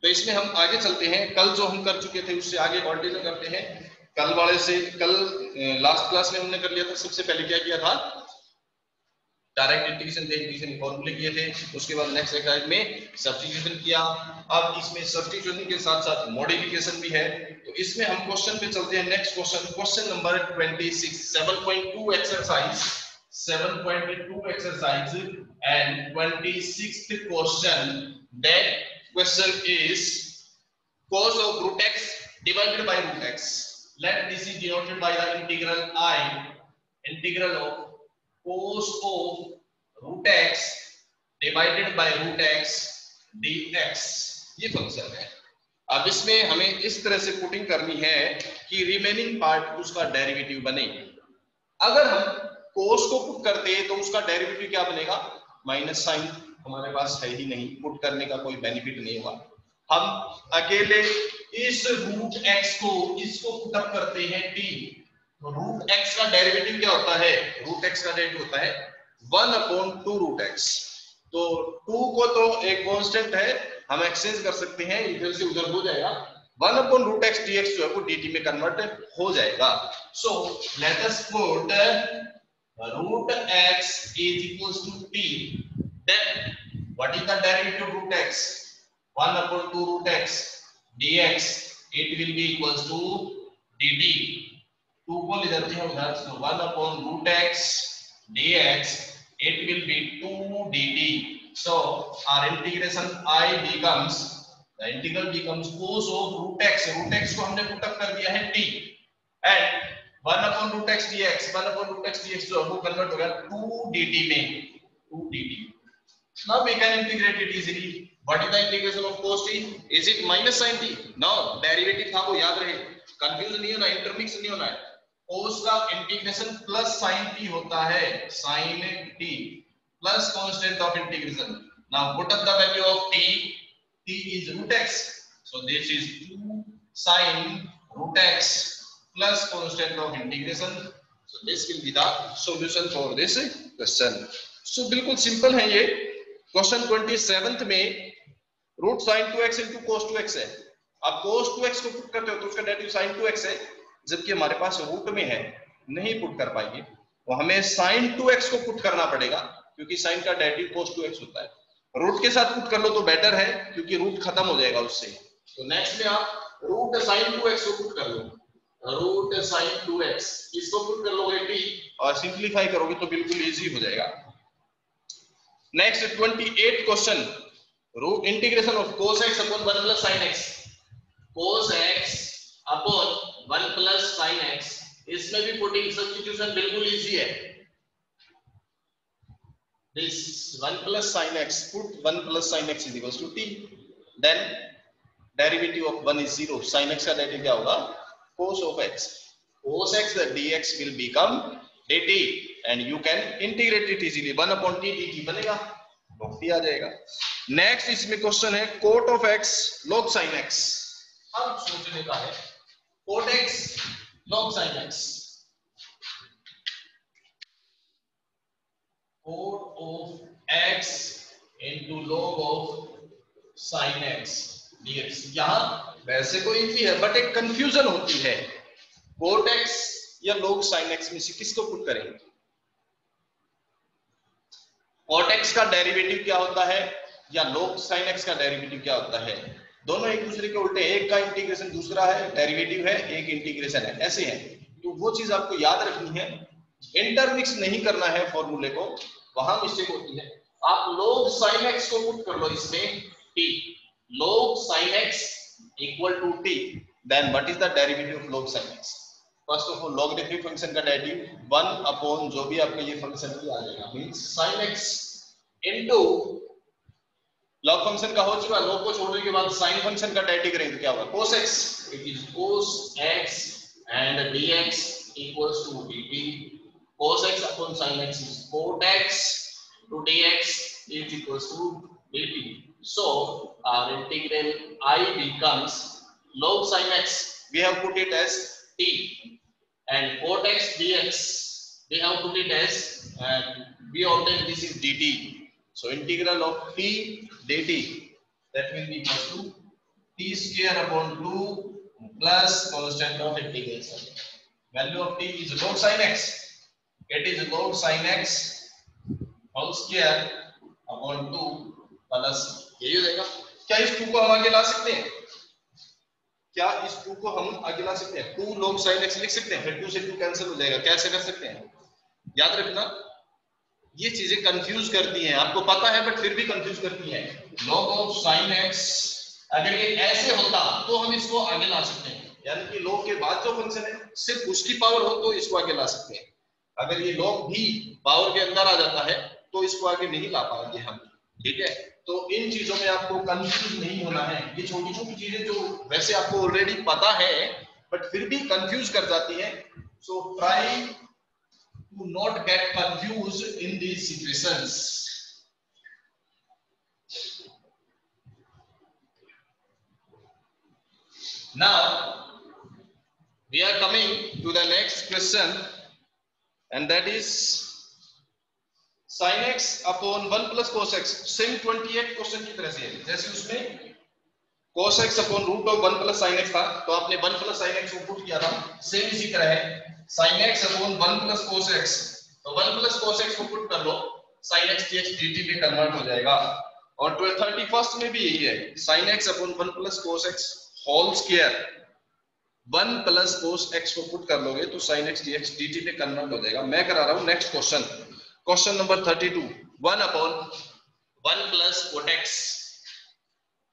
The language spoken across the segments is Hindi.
तो इसमें हम आगे चलते हैं, कल जो हम कर चुके थे उससे आगे कंटिन्यू करते हैं। कल वाले से कल लास्ट क्लास में हमने कर लिया था, सबसे पहले क्या किया था, डायरेक्ट इंटीग्रेशन थे, इंटीग्रेशन फॉर्मूले किए थे, उसके बाद नेक्स्ट एक्सरसाइज में सब्स्टिट्यूशन किया। अब इसमें सब्स्टिट्यूशन के साथ साथ मॉडिफिकेशन भी है, तो इसमें हम क्वेश्चन पे चलते हैं। Next question, question number 26, 7.2 exercise, 7.2 exercise and 26th question. That question is cos of root x divided by root x. Let this is denoted by the integral I, integral of cos of root x divided by root x dx. ये फंक्शन है। अब इसमें हमें इस तरह से पुटिंग करनी है कि रिमेनिंग पार्ट उसका डेरिवेटिव बने। अगर हम cos को पुट करते हैं तो उसका डेरिवेटिव क्या बनेगा, माइनस साइन। हमारे पास है ही नहीं, पुट करने का कोई बेनिफिट नहीं होगा। हम अकेले इस रूट एक्स को इसको पुटअप करते हैं t, तो रूट एक्स का डेरिवेटिव क्या होता है, रूट एक्स का डेरिवेटिव होता है 1/2 रूट एक्स। तो 2 को तो एक कांस्टेंट है, हम एक्सचेंज कर सकते हैं, इधर से उधर हो जाएगा। 1/रूट एक्स dx जो है वो dt में कन्वर्ट हो जाएगा। So let us put root x is equals to t, then what is the derivative of root x, 1/2 root x dx, it will be equals to dt। 2 को ले जाते हैं उधर, so 1/root x dx, it will be 2 dt। so our integration I becomes, the integral becomes cos of root x, root x को हमने पुट अप कर दिया है t, and 1/root x dx, 1/root x dx जो वो कन्वर्ट हो गया 2 dt में, 2 dt। now we can integrate it easily। What is the integration of cos t? Is it minus sin t? No, derivative था वो याद रहे, कंफ्यूज नहीं होना, इंटरमिक्स नहीं होना है। cos का इंटीग्रेशन प्लस sin t होता है, sin t plus constant of integration. Now put up the value of t, t is root x, so this is 2 sin root x plus constant of integration, so this will be the solution for this question। so बिल्कुल सिंपल है ये। क्वेश्चन 27 में root sine 2x into cos 2x है। अब कोस 2x को पुट करते हो तो उसका डेरिवेटिव साइन 2x है, जबकि हमारे पास रूट में है, नहीं पुट कर पाएंगे, तो हमें साइन 2x को पुट करना पड़ेगा, क्योंकि साइन का डेरिवेटिव कोस 2x होता है। रूट के साथ पुट कर लो तो बेटर है, क्योंकि रूट खत्म हो जाएगा उससे। तो नेक्स्ट में आप रूट साइन 2x को पुट कर लो, रूट साइन 2x इसको पुट कर लोगे t और सिंप्लीफाई करोगे तो बिल्कुल इजी हो जाएगा। Next 28 question, root integration of cos x upon 1 plus sin x, cos x upon 1 plus sin x, इसमें भी पुटिंग सब्स्टिट्यूशन बिल्कुल इजी है। This 1 plus sin x, put 1 plus sin x is equals to t, then derivative of 1 is 0, sin x का डेरिवेटिव क्या होगा, cos of x, cos x dx will become dt and you can integrate it easily, 1/t dt बनेगा, लॉग आ जाएगा। नेक्स्ट इसमें क्वेश्चन है cot of x log sine x. अब सोचने का है, cot x log sine x, cot of x into log of sine x dx. यहां वैसे कोई इजी है बट एक कंफ्यूजन होती है, कोट एक्स या लॉग साइन एक्स में से किसको पुट करेंगे। कोट एक्स का डेरिवेटिव क्या होता है या log sin x का डेरिवेटिव क्या होता है, दोनों एक दूसरे के उल्टे, एक का इंटीग्रेशन दूसरा है डेरिवेटिव है, एक इंटीग्रेशन है, ऐसे हैं। तो वो चीज आपको याद रखनी है, इंटरमिक्स नहीं करना है फॉर्मूले को, वहां मिस्टेक होती है। आप log sin x को पुट कर लो इसमें t, log sin x equal to t, then what is the derivative of log sin x। First of all logarithmic function का डेरिवेटिव 1 अपॉन जो भी आपका ये फंक्शन आ जाएगा, means sin x into log function का हो चुका, लॉग को छोड़ने के बाद साइन फंक्शन का डेरिवेटिव करेंगे क्या होगा, cos x, it is cos x and dx equals to dt, cos x upon sin x is cot x to dx is equals to dt। so our integral I becomes log sin x, we have put it as t, and cot x dx we have put it as, and we obtain this is dt। So integral of t dt, that will be equal to t square upon 2 plus constant of integration. Value of t is log sin x. It is log sin x whole square upon 2 plus यही हो जाएगा। क्या इस 2 को हम आगे ला सकते हैं? क्या इस 2 को हम आगे ला सकते हैं? 2 log sin x लिख सकते हैं, फिर 2 से 2 कैंसिल हो जाएगा। कैसे कर सकते हैं? याद रखना, ये चीजें कंफ्यूज करती हैं, आपको पता है बट फिर भी कंफ्यूज करती हैं। log ऑफ sin x अगर ये ऐसे होता तो हम इसको आगे ला सकते हैं, यानी कि log के बाद जो फंक्शन है सिर्फ उसकी पावर हो तो इसको आगे ला सकते हैं। अगर ये log भी पावर के अंदर आ जाता है तो इसको आगे नहीं ला पाएंगे हम, ठीक है। तो इन चीजों में आपको कंफ्यूज नहीं होना है। ये छोटी छोटी चीजें जो वैसे आपको ऑलरेडी पता है बट फिर भी कंफ्यूज कर जाती हैं, so try to not get confused in these situations. Now we are coming to the next question, and that is sin x upon 1 plus cos x। Same 28 question की तरह से है, जैसे उसमें cos x upon root of 1 plus sin x था, तो आपने 1 plus sin x को पुट किया था, सेम इसी तरह है sin x upon 1 plus cos x, तो 1 plus cos x को पुट कर लो, sin x dx dt में कन्वर्ट हो जाएगा। और 31st में भी यही है, sin x upon 1 plus cos x whole square 1 plus cos x को पुट कर लोगे तो sin x dx dt में कन्वर्ट हो जाएगा। मैं करा रहा हूं next question, question number 32। 1 upon 1 plus cot x,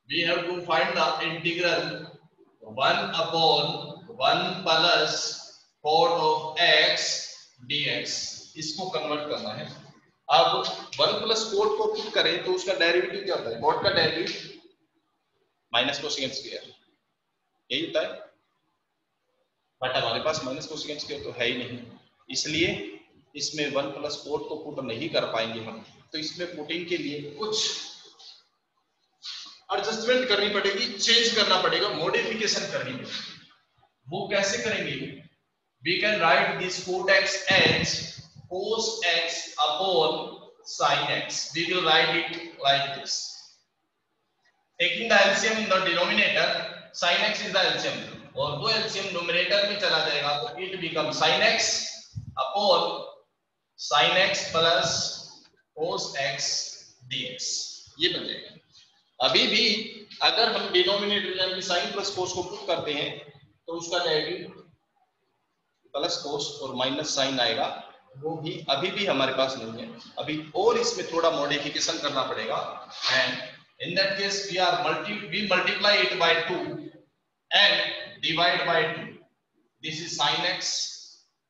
we have to find the integral 1 upon 1 plus cot of x dx, इसको कन्वर्ट करना है। अब 1 plus cot को पुट करें तो उसका डेरिवेटिव क्या होता है? cot का डेरिवेटिव माइनस कोसेकेंट स्क्वायर, यही होता है, बट हमारे पास माइनस कोसेकेंट स्क्वायर तो है ही नहीं, इसलिए इसमें 1 plus cot को पुट नहीं कर पाएंगे हम। तो इसमें पुटिंग के लिए कुछ एडजस्टमेंट करनी पड़ेगी, चेंज करना पड़ेगा, मॉडिफिकेशन करनी पड़ेगी। वो कैसे करेंगे? We can write this cot x as cos x upon sin x। We will write it like this, taking the LCM in the denominator, sin x is the LCM, और वो LCM न्यूमरेटर में चला जाएगा तो it becomes sin x upon sin x plus cos x dx, ये बन जाएगा। अभी भी अगर हम डिनोमिनेटर यानी sin plus cos को पुट करते हैं तो उसका डेरिवेटिव प्लस cos और माइनस sin आएगा, वो भी अभी भी हमारे पास नहीं है, अभी और इसमें थोड़ा मॉडिफिकेशन करना पड़ेगा। And in that case we multiply it by 2 and divide by 2, this is sin x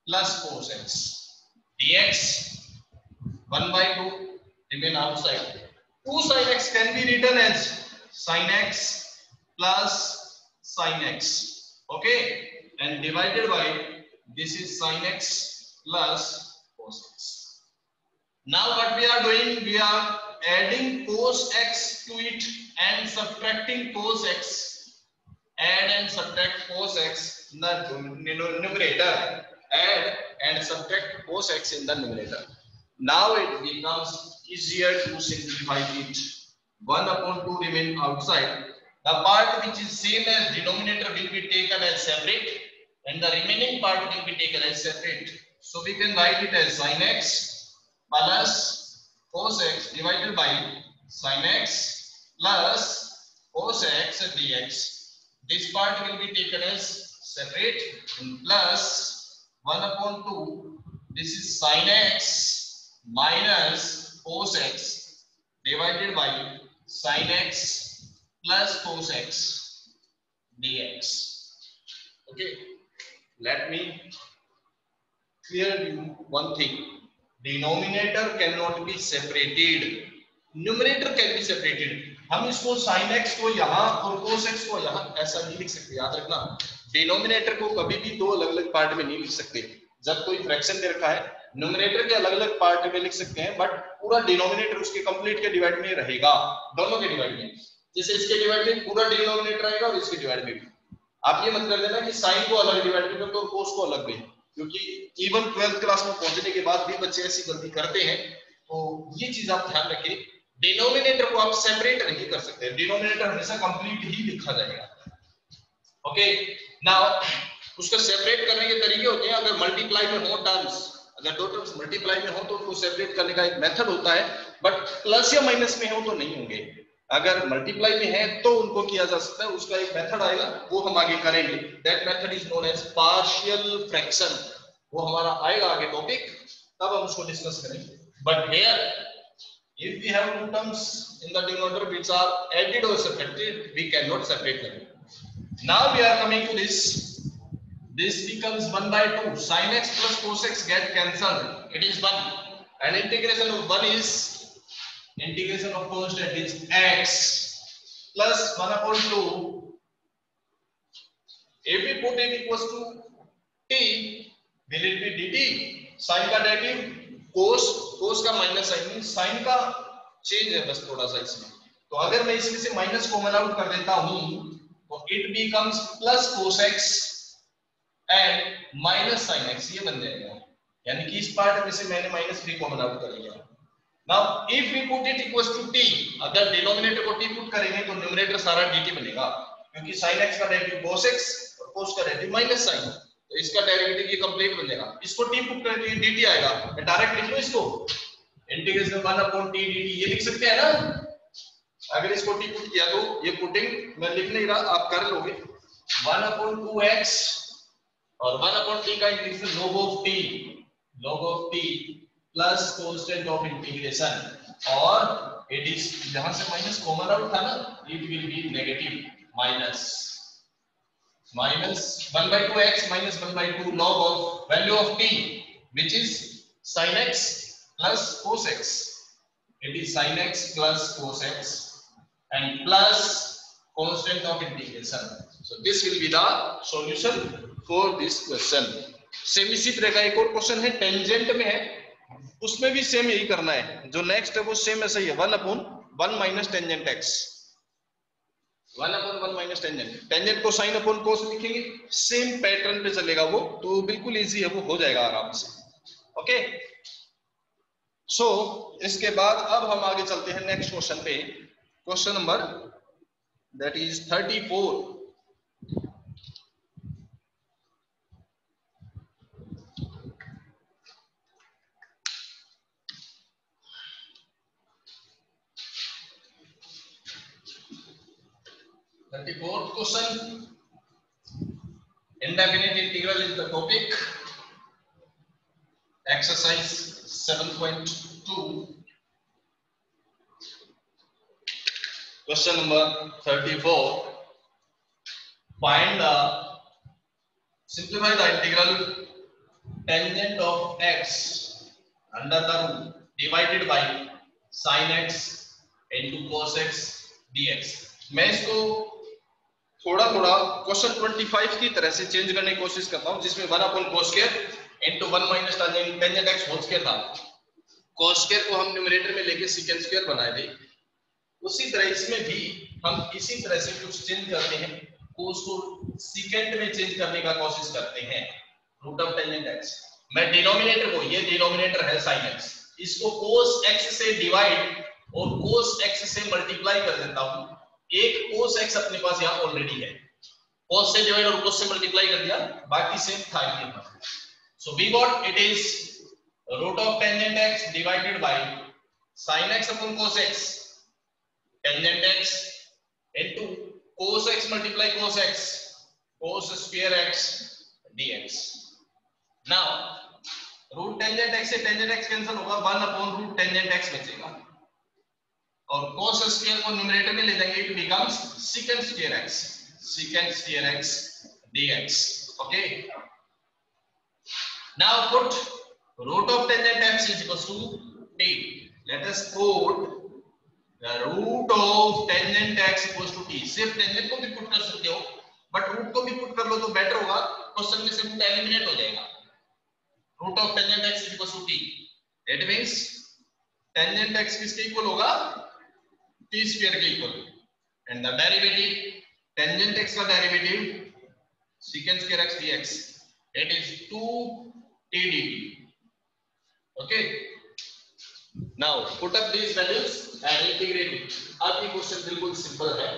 plus cos x dx, 1 by 2 remain outside, 2 sin x can be written as sin x plus sin x, okay, and divided by this is sin x plus cos x. Now what we are doing, we are adding cos x to it and subtracting cos x, add and subtract cos x in the numerator, add and subtract cos x in the numerator. Now it becomes easier to simplify it. 1 upon 2 remain outside, the part which is same as denominator will be taken as separate and the remaining part will be taken as separate, so we can write it as sin x plus cos x divided by sin x plus cos x dx. This part will be taken as separate and plus 1 upon 2, this is sin x minus cos x divided by sin x plus cos x dx. Okay, let me clear you one thing. Denominator cannot be separated, numerator can be separated। हम इसको sin x को यहाँ और cos x को यहाँ ऐसा नहीं लिख सकते, याद रखना। डिनोमिनेटर को कभी भी दो अलग अलग पार्ट में नहीं लिख सकते। जब कोई फ्रैक्शन दे रखा है, न्यूमरेटर के अलग अलग पार्ट में लिख सकते हैं, बट पूरा डिनोमिनेटर उसके कंप्लीट के डिवाइड में रहेगा, दोनों के डिवाइड में। जैसे इसके डिवाइड में पूरा डिनोमिनेटर आएगा और इसके डिवाइड में भी। आप ये मत कर देना कि साइन को अलग डिवाइड में तो कोस को अलग में, क्योंकि इवन 12th क्लास में पहुंचने के बाद भी बच्चे ऐसी गलती करते हैं। तो ये चीज आप ध्यान रखें, डिनोमिनेटर को आप सेपरेट नहीं कर सकते, डिनोमिनेटर हमेशा कंप्लीट ही लिखा जाएगा। ओके, नाउ उसको सेपरेट करने के तरीके होते हैं। अगर मल्टीप्लाई में हो टर्म्स, अगर दो टर्म्स मल्टीप्लाई में हो तो उनको सेपरेट करने का एक मेथड होता है, बट प्लस या माइनस में हो तो नहीं होंगे। अगर मल्टीप्लाई में है तो उनको किया जा सकता है, उसका एक मेथड आएगा, वो हम आगे करेंगे। That method is known as partial fraction. वो हमारा आएगा आगे टॉपिक, तब हम उसको डिस्कस करेंगे। But here if we have two terms in the denominator which are added or subtracted, we cannot separate them. Now we are coming to this. This becomes 1 by 2. Sin x plus cos x get cancelled. It is 1. And integration of 1 is integration of constant is x plus 1 upon 2. If we put it equals to t, will it be dt? Sin का डेरिवेटिव cos का माइनस साइन, साइन का चेंज है बस थोड़ा सा इसमें। तो अगर मैं इसमें से माइनस कॉमन आउट कर देता हूं तो it becomes plus cos x and minus sin x, ये बन जाएगा। यानी कि इस पार्ट में से मैंने माइनस 3 कॉमन आउट कर लिया। Now if we put it equals to t, अगर डिनोमिनेटर को t पुट करेंगे तो न्यूमरेटर सारा dt बनेगा, क्योंकि sin x का डेरिवेटिव cos x और cos का डेरिवेटिव माइनस sin, तो इसका डेरिवेटिव ये कंप्लीट बन जाएगा। इसको t पुट करके dt आएगा, मैं डायरेक्ट लिख लूं इसको, इंटीग्रेशन 1 अपॉन t dt, ये लिख सकते हैं ना। अगर इसको t पुट किया तो ये पुटिंग मैं लिख नहीं रहा, आप कर लोगे। 1 अपॉन 2x और 1 अपॉन t का integration log of t plus constant of integration, और इट इज जहां से माइनस कॉमन आउट था ना, it will be negative minus 1 by 2x minus 1 by 2 log of value of t, which is sin x plus cos x. It is sin x plus cos x and plus constant of integration. So this will be the solution for this question. Same इसी तरह का एक और क्वेश्चन है, टेंजेंट में है, उसमें भी सेम यही करना है। जो नेक्स्ट है वो सेम ऐसा ही है, 1 upon 1 minus tangent x, 1 upon 1 minus tangent, tangent को साइन अपॉन कोस लिखेंगे, सेम पैटर्न पे चलेगा वो, तो बिल्कुल इजी है, वो हो जाएगा आराम से। ओके, सो इसके बाद अब हम आगे चलते हैं नेक्स्ट क्वेश्चन पे, question number that is 34। Fourth question, indefinite integral is the topic, exercise 7.2, question number 34. Find the, simplify the integral tangent of x under the rule divided by sin x into cos x dx। मैं इसको थोड़ा थोड़ा क्वेश्चन 25 की तरह से चेंज करने की कोशिश करता हूं, जिसमें 1 upon cos square into 1 minus tangent x whole square था। cos स्क्वायर को हम न्यूमरेटर में लेके secant स्क्वायर बनाए थे, उसी तरह इसमें भी हम इसी तरह से कुछ चेंज करते हैं, cos को secant में चेंज करने का कोशिश करते हैं, रूट ऑफ टेंजेंट x। मैं डिनोमिनेटर को, ये डिनोमिनेटर है sin x, इसको cos x से डिवाइड और cos x से मल्टीप्लाई कर देता हूं। एक cos x अपने पास यहां ऑलरेडी है, cos से डिवाइड और cos से मल्टीप्लाई कर दिया, बाकी सेम था ये। So we got it is root of tangent x divided by sin x upon cos x, tangent x into cos x multiply cos x, cos square x dx। Now root tangent x से टेंजेंट x कैंसिल होगा, 1 अपॉन रूट टेंजेंट x बचेगा, और cos स्क्वायर को न्यूमरेटर में ले जाएंगे, it becomes secant square x dx। Okay, now put root of tangent x is equals to t. Let us put the root of tangent x equals to t। सिर्फ टेंजेंट को भी पुट कर सकते हो, बट रूट को भी पुट कर लो तो बेटर होगा, क्वेश्चन में से रूट एलिमिनेट हो जाएगा। root of tangent x is equals to t, that means tangent x किसके इक्वल होगा, t स्क्वायर के equal, and the derivative tangent x का derivative secant square x dx, it is 2t dt। Okay, now put up these values and integrate it. अब ये क्वेश्चन बिल्कुल सिंपल है।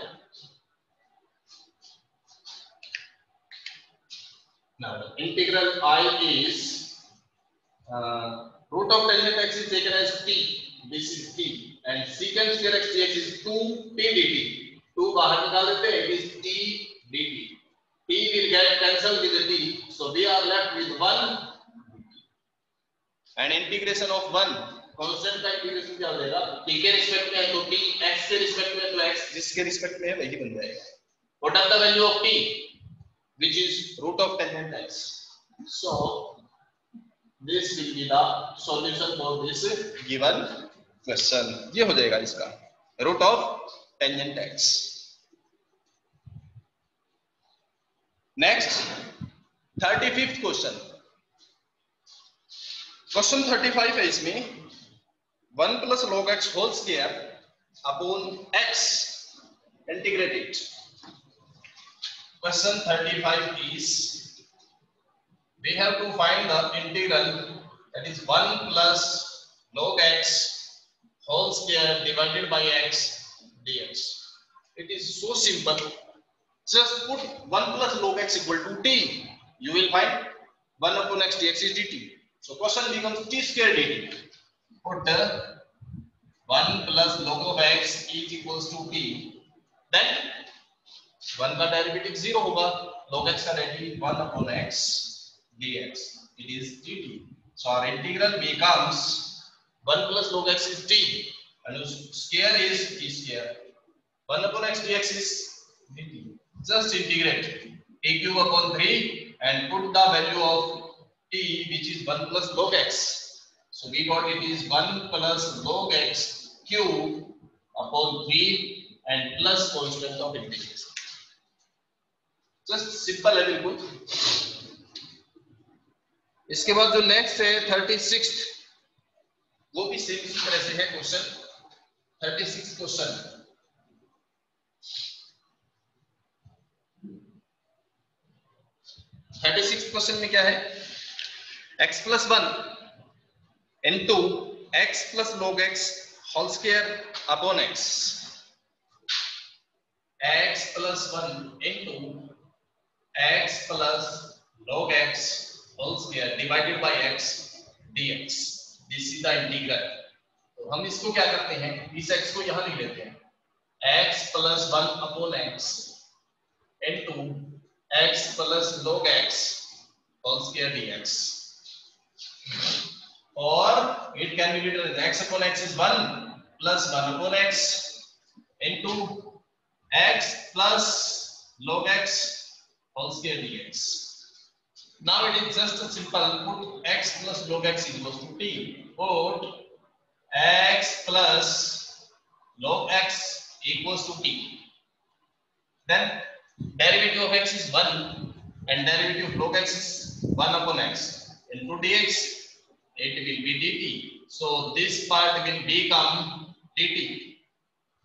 Now integral I is root of tangent x is taken as t. This is t and secant square x dx is 2t dt. 2 बाहर निकाल देते हैं, it is t dt. t will get cancelled with the t, so we are left with 1 and integration of 1 constant का इंटीग्रेशन क्या हो जाएगा? t के रिस्पेक्ट में है तो t, x के रिस्पेक्ट में है तो x, जिसके रिस्पेक्ट में है वही बन जाएगा। What are the value of t? Which is root of tangent x. So this will be the solution for this given question. ये हो जाएगा इसका root of tangent x. Next 35th question. Question 35 है इसमें 1 plus log x whole square upon x integrate it. Question 35 is we have to find the integral, that is 1 plus log x whole square divided by x dx. It is so simple. Just put 1 plus log x equal to t. You will find 1 upon x dx is dt. So question becomes t square dt. Put 1 plus log of x is equals to t. Then 1 का डेरिवेटिव 0 होगा, log x का derivative 1 upon x dx. It is dt. So our integral becomes 1 plus log x is t and square is t square. 1 upon x dx is dt. Just integrate a cube upon 3 and put the value of t, which is 1 plus log x. So we got it is 1 plus log x cube upon 3 and plus constant of integration. Just simple है बिल्कुल। इसके बाद जो नेक्स्ट है 36, वो भी सेम इसी तरह से है क्वेश्चन। 36 क्वेश्चन 36 क्वेश्चन में क्या है? x plus 1 into x plus log x whole square upon x. x plus 1 into x plus log x whole square divided by x dx. This is the integral. तो हम इसको क्या करते हैं, इस x को यहां लिख लेते हैं, x plus 1 upon x into x plus log x whole square dx. Or it can be written as x upon x is 1 plus 1 upon x into x plus log x whole square dx. Now it is just a simple put x plus log x equals to t. Put x plus log x equals to t. Then derivative of x is 1 and derivative of log x is 1 upon x into dx. It will be dt. So this part will become dt.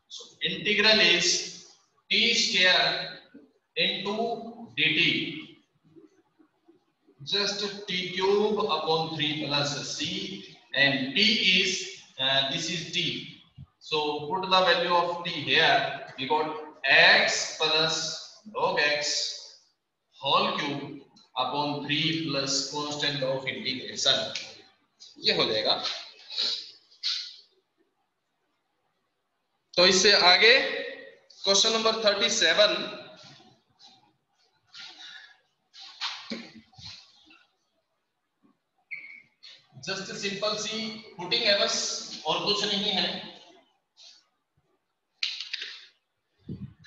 So integral is t square into dt. Just t cube upon 3 plus c and t is this is t. So put the value of t here. We got x plus log x whole cube upon 3 plus constant of integration. ये हो जाएगा। तो इससे आगे क्वेश्चन नंबर 37 जस्ट सिंपल सी पुटिंग है बस, और कुछ नहीं है।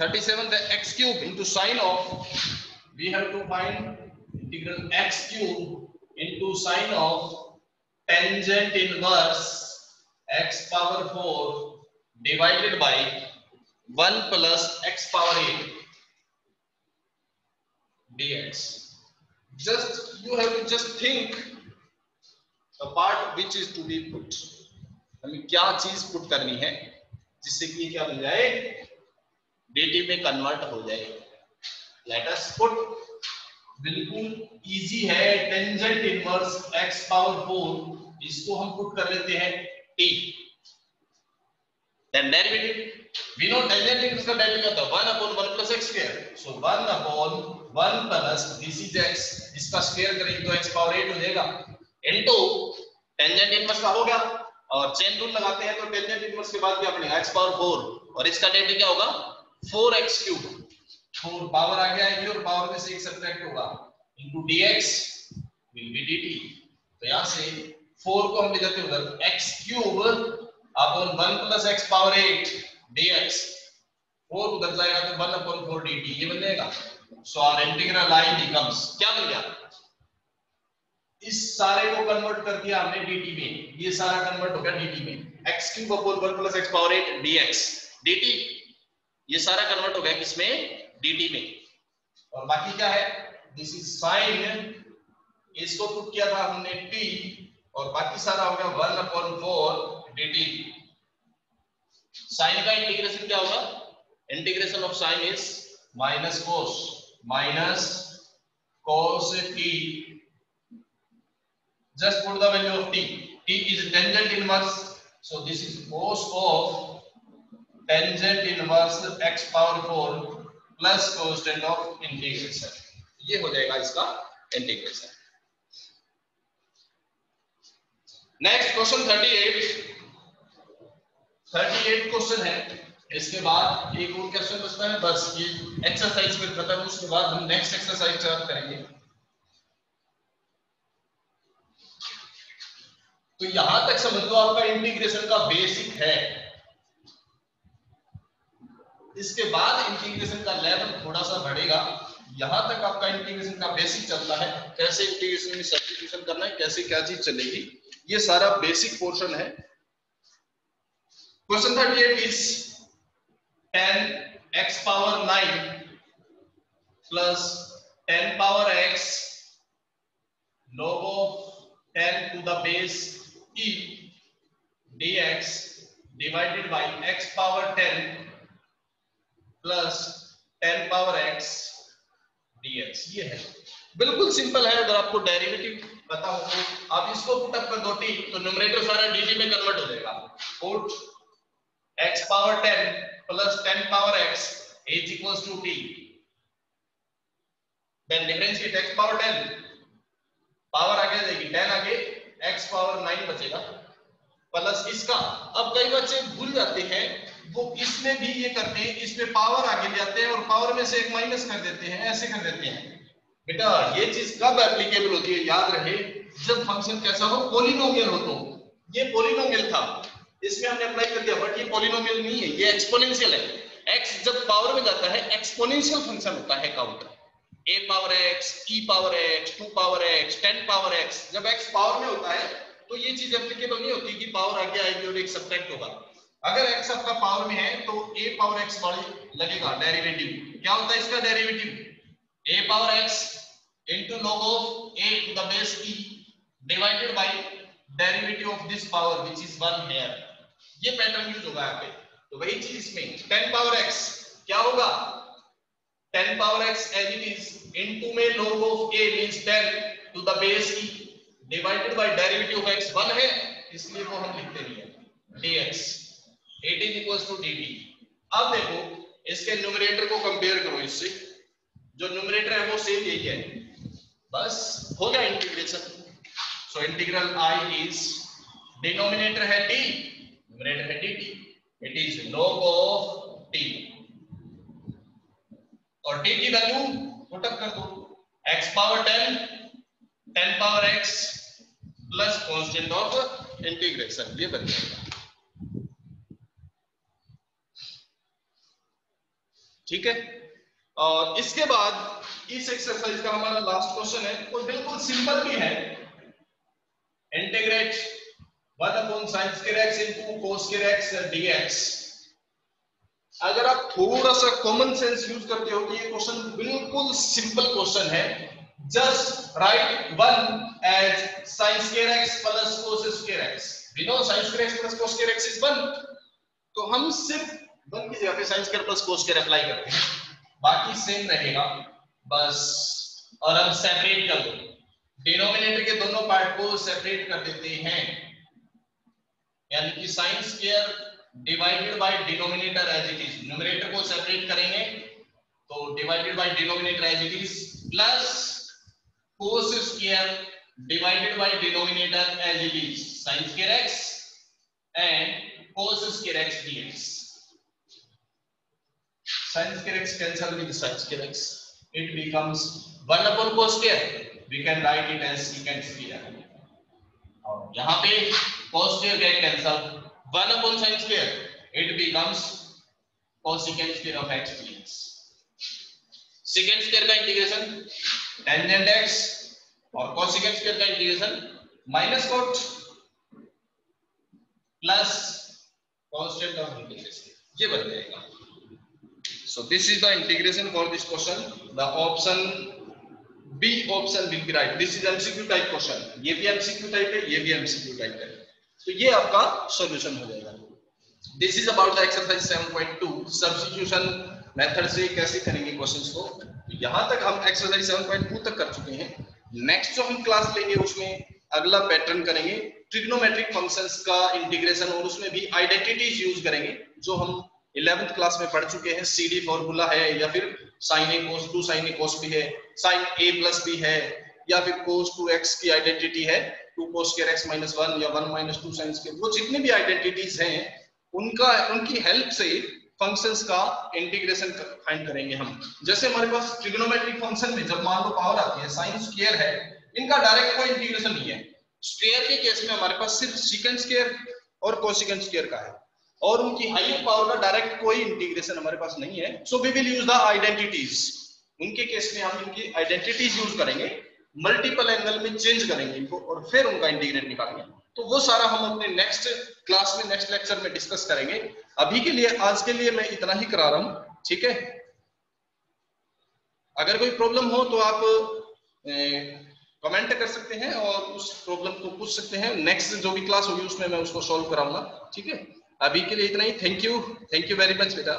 37 the x cube into sine of, we have to find integral x cube into sine of tangent inverse x power 4 divided by 1 plus x power 8 dx. Just you have to just think the part which is to be put. हमें क्या चीज पुट करनी है जिससे कि क्या बन जाए, dt में कन्वर्ट हो जाए। लेट अस पुट, बिल्कुल इजी है, टेंजेंट इनवर्स x पावर 4, इसको हम पुट कर लेते हैं t, then derivative we know tangent inverse का डेरिवेटिव क्या होता है 1 upon 1 plus x square, so 1 upon 1 plus this is x, इसका स्क्वायर करेंगे तो x पावर 8 हो जाएगा इनटू टेंजेंट इनवर्स का हो गया, और चेन रूल लगाते हैं तो टेंजेंट इनवर्स के बाद क्या बनेगा x पावर 4, और इसका डेरिवेटिव क्या होगा 4x क्यूब, 4 पावर आगे आएगी और पावर में से एक सब्ट्रैक्ट होगा into dx will be dt, तो यहां से 4 को हम ले जाते हैं उधर x cube upon 1 plus x power 8 dx, 4 उधर जाएगा तो 1 upon 4 dt ये बन जाएगा, so our integral i becomes क्या बन गया, इस सारे को कन्वर्ट कर दिया हमने dt में, ये सारा कन्वर्ट हो गया dt में, x cube upon 1 plus x power 8 dx dt, ये सारा कन्वर्ट हो गया किसमें dt में, और बाकी क्या है दिस इज साइन, इसको पुट किया था हमने t, और बाकी सारा हो गया 1 upon 4 dt, साइन का इंटीग्रेशन क्या होगा, integration of sine is minus cos t, just put the value of t, t is tangent inverse, so this is cos of tangent inverse x power 4 plus constant of integration, ये हो जाएगा इसका इंटीग्रेशन। नेक्स्ट क्वेश्चन 38 क्वेश्चन है, इसके बाद एक और क्वेश्चन बचता है, बस ये एक्सरसाइज फिर खत्म, उसके बाद हम नेक्स्ट एक्सरसाइज स्टार्ट करेंगे। तो यहां तक समझ लो आपका इंटीग्रेशन का बेसिक है, इसके बाद इंटीग्रेशन का लेवल थोड़ा सा बढ़ेगा, यहां तक आपका इंटीग्रेशन का बेसिक चलता है, कैसे इंटीग्रेशन में सब्स्टिट्यूशन करना है, कैसे क्या चीज चलेगी, ये सारा बेसिक पोर्शन है। Question 38 is 10x power 9 plus 10 power x log of 10 to the base e dx divided by x power 10 plus 10 power x dx, ये है बिल्कुल सिंपल है। अगर आपको डेरिवेटिव पता हो तो आप इसको पुट अप कर दो t, तो न्यूमरेटर सारा dt में कन्वर्ट हो जाएगा, put x power 10 plus 10 power x is equals to t, then differentiate x power 10, power आगे जाएगी 10 आगे x पावर 9 बचेगा प्लस इसका। अब कई बच्चे भूल जाते हैं, वो इसमें भी ये करते हैं, इसमें पावर आगे ले आते हैं और पावर में से एक माइनस कर देते हैं, ऐसे कर देते हैं। बेटा ये चीज कब एप्लीकेबल होती है, याद रहे जब फंक्शन कैसा हो, पॉलिनोमियल हो। तो ये पॉलिनोमियल था, इसमें हमने अप्लाई कर दिया, बट ये पॉलिनोमियल नहीं है, ये एक्सपोनेंशियल है। x जब पावर में जाता है एक्सपोनेंशियल फंक्शन होता है counter, a power x, e power x, 2 power x, 10 power x। जब x पावर में होता है तो ये चीज एप्लीकेबल नहीं होती कि पावर आगे आएगी और एक सब्ट्रैक्ट होगा। अगर x आपका पावर में है तो a पावर x वाली लगेगा डेरिवेटिव। क्या होता है इसका derivative, a power x into log of a to the base e divided by derivative of this power which is 1 here। ये पैटर्न यूज होगा यहाँ पे। तो वही चीज इसमें 10 पावर x क्या होगा, 10 power x as it is into में log of a means 10 to the base e divided by derivative of x 1 है, इसलिए वो हम लिखते नहीं है dx, it is equals to dt। अब देखो इसके न्यूमरेटर को कंपेयर करो इससे, जो न्यूमरेटर है वो सेम यही है, बस हो गया integration. So integral i is denominator है t, न्यूमरेटर है dt, it is log of t, और t की वैल्यू पुट अप कर दो, x power 10 power x plus constant of integration, ये बन जाएगा। ठीक है, और इसके बाद इस एक्सरसाइज का हमारा लास्ट क्वेश्चन है, वो बिल्कुल सिंपल भी है, integrate 1 upon sin square x into cos square x dx। अगर आप थोड़ा सा कॉमन सेंस यूज करते हो तो ये क्वेश्चन बिल्कुल सिंपल क्वेश्चन है। Just write 1 as sin square x plus cos square x। We know sin square x plus cos square x is 1, तो हम सिर्फ 1 की जगह पे sin square plus cos square apply करते हैं, बाकी सेम रहेगा बस। और हम सेपरेट कर दो, डिनोमिनेटर के दोनों पार्ट को सेपरेट कर देते हैं, यानी कि sine square divided by denominator as it is, numerator को सेपरेट करेंगे तो divided by denominator as it is plus cos square divided by denominator as it is sin square x and cos square x dx. Sin square x cancel with sin square x. It becomes 1 upon cos square. We can write it as secant square. और यहाँ पे cos square get cancel 1 upon sin square. It becomes cosecant square of x dx. Secant square का इंटीग्रेशन tangent x और cosecant square का integration minus cot plus constant of integration, ये बन जाएगा. So this is the integration for this question. The option B option will be right. This is MCQ type question. ये भी एमसीक्यू टाइप है, ये भी एमसीक्यू टाइप है. तो ये आपका सॉल्यूशन हो जाएगा. This is about the exercise 7.2 substitution method से कैसे करेंगे क्वेश्चंस को. यहां तक हम एक्सरसाइज 7.2 तक कर चुके हैं. नेक्स्ट जो हम क्लास लेंगे उसमें अगला पैटर्न करेंगे ट्रिग्नोमेट्रिक फंक्शंस का इंटीग्रेशन, और उसमें भी आइडेंटिटीज यूज करेंगे जो हम 11th क्लास में पढ़ चुके हैं. सीडी फॉर्मूला है, या फिर sin a cos 2 sin a cos b है, sin a plus b है, या फिर cos 2x की आइडेंटिटी है 2 cos square x minus 1 या 1 minus 2 sin square. वो जितने भी आइडेंटिटीज हैं उनकी हेल्प से फंक्शंस का इंटीग्रेशन फाइंड करेंगे हम. जैसे हमारे पास ट्रिग्नोमेट्रिक फंक्शन में जब मान लो पावर आती है sin स्क्वायर है, इनका डायरेक्ट कोई इंटीग्रेशन नहीं है. स्क्वायर के केस में हमारे पास सिर्फ सेकंड स्क्वायर और कोसेकंड स्क्वायर का है, और उनकी हायर पावर का डायरेक्ट कोई इंटीग्रेशन हमारे पास नहीं है. So we will use the identities. उनके केस में हम इनकी आइडेंटिटीज यूज करेंगे, मल्टीपल एंगल में चेंज करेंगे इनको, और फिर उनका इंटीग्रेट निकालेंगे. तो वो सारा हम अपने नेक्स्ट क्लास में, नेक्स्ट लेक्चर में डिस्कस करेंगे. अभी के लिए, आज के लिए मैं इतना ही करा रहा हूं, ठीक है. अगर कोई प्रॉब्लम हो तो आप कमेंट कर सकते हैं और उस प्रॉब्लम को पूछ सकते हैं. नेक्स्ट जो भी क्लास होगी उसमें मैं उसको सॉल्व कराऊंगा, ठीक है. अभी के लिए इतना ही. थैंक यू वेरी मच बेटा.